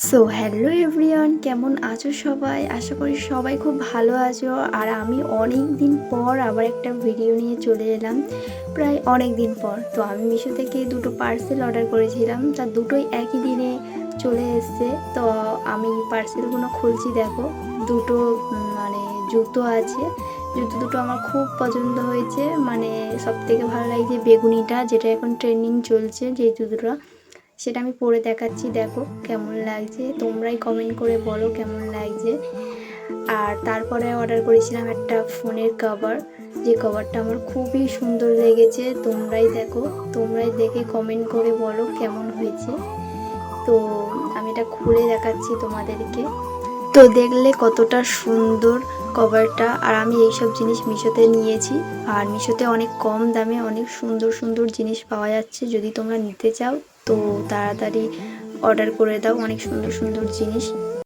So hello everyone, কেমন আছো সবাই? আশা করি সবাই খুব ভালো আছো। আর আমি অনেক দিন পর আবার একটা ভিডিও নিয়ে চলে এলাম, প্রায় অনেক দিন পর। তো আমি মিশো থেকে দুটো পার্সেল অর্ডার করেছিলাম, তার দুটোই একই দিনে চলে এসছে। তো আমি পার্সেলগুলো খুলছি, দেখো দুটো মানে জুতো আছে। জুতো দুটো আমার খুব পছন্দ হয়েছে, মানে সবথেকে ভালো লাগছে বেগুনিটা, যেটা এখন ট্রেন্ডিং চলছে যে জুতোটা, সেটা আমি পরে দেখাচ্ছি। দেখো কেমন লাগছে, তোমরাই কমেন্ট করে বলো কেমন লাগছে। আর তারপরে অর্ডার করেছিলাম একটা ফোনের কভার, যে কভারটা আমার খুবই সুন্দর লেগেছে। তোমরাই দেখে কমেন্ট করে বলো কেমন হয়েছে। তো আমি এটা খুলে দেখাচ্ছি তোমাদেরকে, তো দেখলে কতটা সুন্দর কভারটা। আর আমি এইসব জিনিস মিশোতে নিয়েছি, আর মিশোতে অনেক কম দামে অনেক সুন্দর সুন্দর জিনিস পাওয়া যাচ্ছে। যদি তোমরা নিতে চাও তো তাড়াতাড়ি অর্ডার করে দাও, অনেক সুন্দর সুন্দর জিনিস।